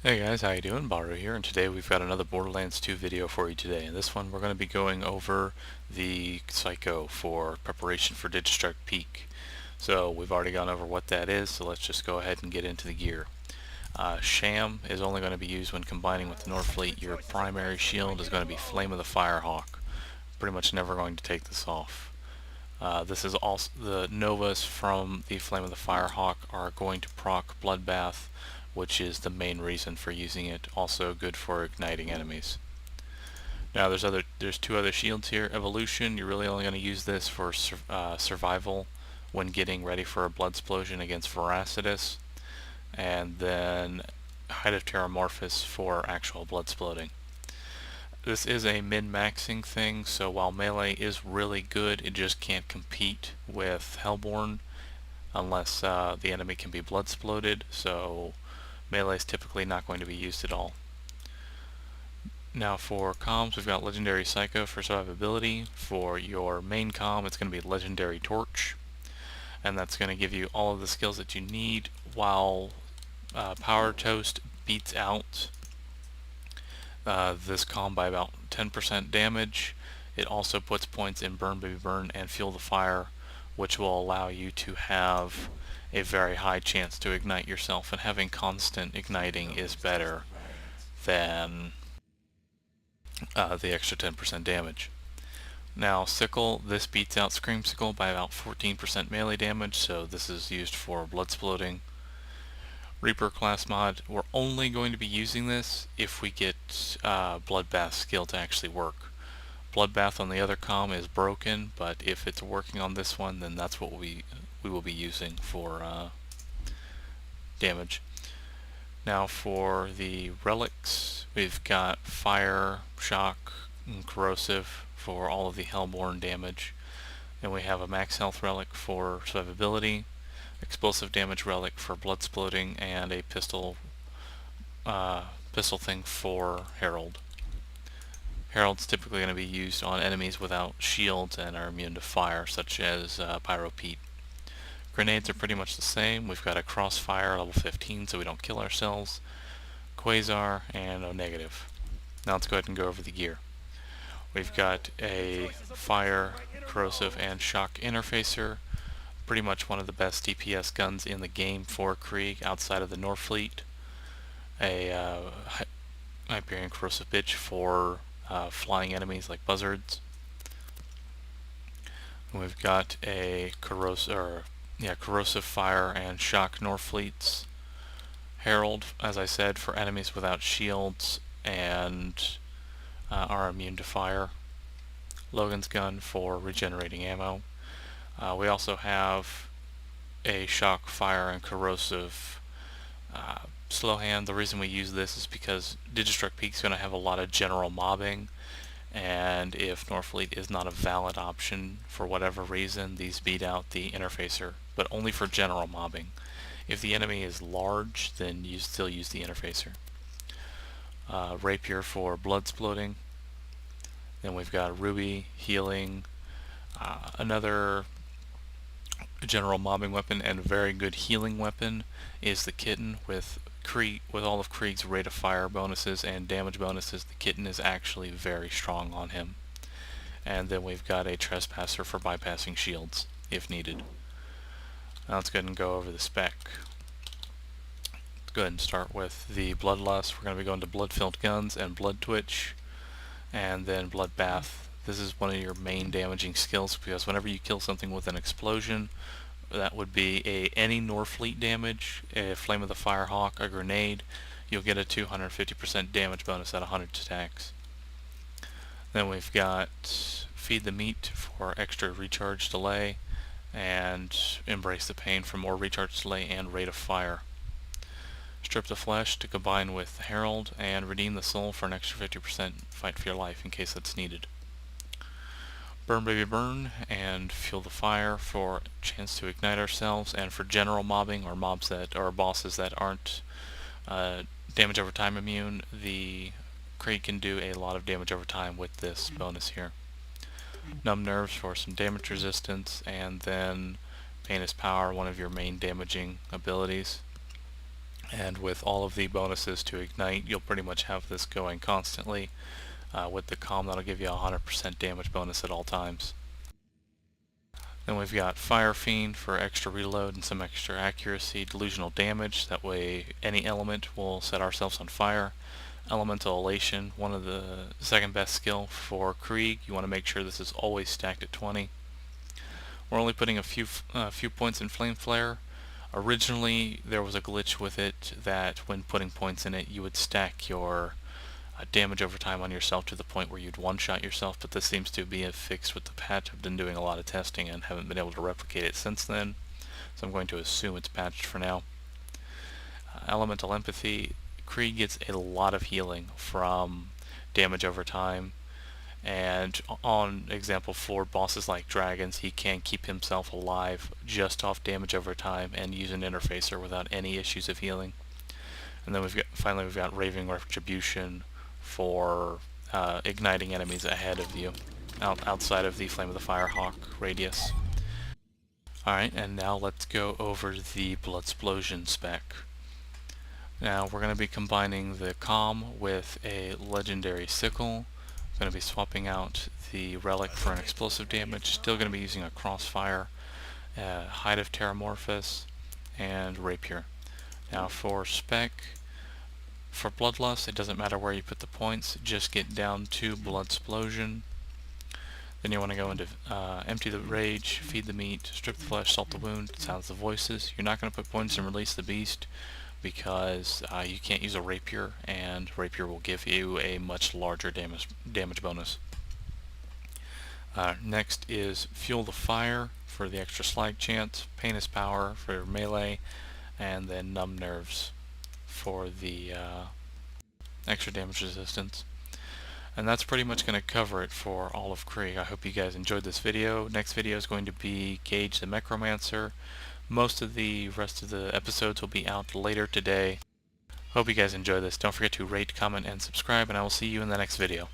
Hey guys, how you doing? Baru here, and today we've got another Borderlands 2 video for you today. In this one, we're going to be going over the Psycho for preparation for Digistruct Peak. So we've already gone over what that is, so let's just go ahead and get into the gear. Sham is only going to be used when combining with the Norfleet. Your primary shield is going to be Flame of the Firehawk. Pretty much never going to take this off. This is also the Novas from the Flame of the Firehawk are going to proc Bloodbath, which is the main reason for using it. Also good for igniting enemies. Now there's two other shields here. Evolution, you're really only going to use this for survival when getting ready for a blood explosion against Voracitus, and then Height of Terramorphous for actual blood exploding. This is a min-maxing thing, so while melee is really good, it just can't compete with Hellborn unless the enemy can be blood exploded, so melee is typically not going to be used at all. Now for comms, we've got Legendary Psycho for survivability. For your main comm, it's going to be Legendary Torch, and that's going to give you all of the skills that you need, while Power Toast beats out this comm by about 10% damage. It also puts points in Burn Baby Burn and Fuel the Fire, which will allow you to have a very high chance to ignite yourself, and having constant igniting is better than the extra 10% damage. Now Sickle, this beats out Screamsicle by about 14% melee damage, so this is used for blood exploding. Reaper class mod, we're only going to be using this if we get Bloodbath skill to actually work. Bloodbath on the other comm is broken, but if it's working on this one, then that's what we will be using for damage. Now for the relics, we've got Fire, Shock, and Corrosive for all of the Hellborn damage. And we have a max health relic for survivability, explosive damage relic for blood exploding, and a pistol thing for Herald. Herald's typically going to be used on enemies without shields and are immune to fire, such as Pyro Pete. Grenades are pretty much the same. We've got a Crossfire level 15 so we don't kill ourselves, Quasar, and O negative. Now let's go ahead and go over the gear. We've got a Fire, Corrosive, and Shock interfacer. Pretty much one of the best DPS guns in the game for Krieg outside of the Norfleet. A Hyperion Corrosive Bitch for flying enemies like buzzards. And we've got a Corrosive Fire and Shock Norfleets. Herald, as I said, for enemies without shields and are immune to fire. Logan's Gun for regenerating ammo. We also have a Shock, Fire, and Corrosive slow hand. The reason we use this is because Digistruct Peak is going to have a lot of general mobbing, and if Norfleet is not a valid option for whatever reason, these beat out the interfacer, but only for general mobbing. If the enemy is large, then you still use the interfacer. Rapier for blood exploding. Then we've got Ruby, healing, another general mobbing weapon and a very good healing weapon is the Kitten. With all of Krieg's rate of fire bonuses and damage bonuses, the Kitten is actually very strong on him. And then we've got a Trespasser for bypassing shields if needed. Now let's go ahead and go over the spec. Let's go ahead and start with the Bloodlust. We're going to be going to Blood-Filled Guns and Blood Twitch, and then Bloodbath. This is one of your main damaging skills, because whenever you kill something with an explosion, that would be any Norfleet damage, a Flame of the Firehawk, a grenade, you'll get a 250% damage bonus at 100 attacks. Then we've got Feed the Meat for extra recharge delay, and Embrace the Pain for more recharge delay and rate of fire. Strip the Flesh to combine with Herald, and Redeem the Soul for an extra 50% fight for your life in case that's needed. Burn Baby Burn and Fuel the Fire for a chance to ignite ourselves, and for general mobbing or bosses that aren't damage over time immune, the Krieg can do a lot of damage over time with this bonus here. Numb Nerves for some damage resistance, and then Pain is Power, one of your main damaging abilities. And with all of the bonuses to ignite, you'll pretty much have this going constantly. With the calm, that'll give you a 100% damage bonus at all times. Then we've got Fire Fiend for extra reload and some extra accuracy, delusional damage, that way any element will set ourselves on fire. Elemental Elation, one of the second best skill for Krieg. You want to make sure this is always stacked at 20. We're only putting a few points in Flame Flare. Originally, there was a glitch with it that when putting points in it, you would stack your damage over time on yourself to the point where you'd one-shot yourself, but this seems to be fixed with the patch. I've been doing a lot of testing and haven't been able to replicate it since then, so I'm going to assume it's patched for now. Elemental Empathy. Krieg gets a lot of healing from damage over time, and on example for bosses like dragons, he can keep himself alive just off damage over time and use an interfacer without any issues of healing. And then finally we've got Raving Retribution for igniting enemies ahead of you, outside of the Flame of the Firehawk radius. Alright, and now let's go over the Bloodsplosion spec. Now we're going to be combining the Calm with a Legendary Sickle. I'm going to be swapping out the Relic for an explosive damage. Still going to be using a Crossfire, Hide of Terramorphous, and Rapier. Now for Spec, for Bloodlust, it doesn't matter where you put the points, just get down to Bloodsplosion. Then you want to go into Empty the Rage, Feed the Meat, Strip the Flesh, Salt the Wound, Silence the Voices. You're not going to put points in Release the Beast because you can't use a Rapier, and Rapier will give you a much larger damage bonus. Next is Fuel the Fire for the extra slag chance, Painous Power for melee, and then Numb Nerves for the extra damage resistance. And that's pretty much going to cover it for all of Krieg. I hope you guys enjoyed this video. Next video is going to be Gaige the Necromancer. Most of the rest of the episodes will be out later today. Hope you guys enjoy this. Don't forget to rate, comment, and subscribe, and I will see you in the next video.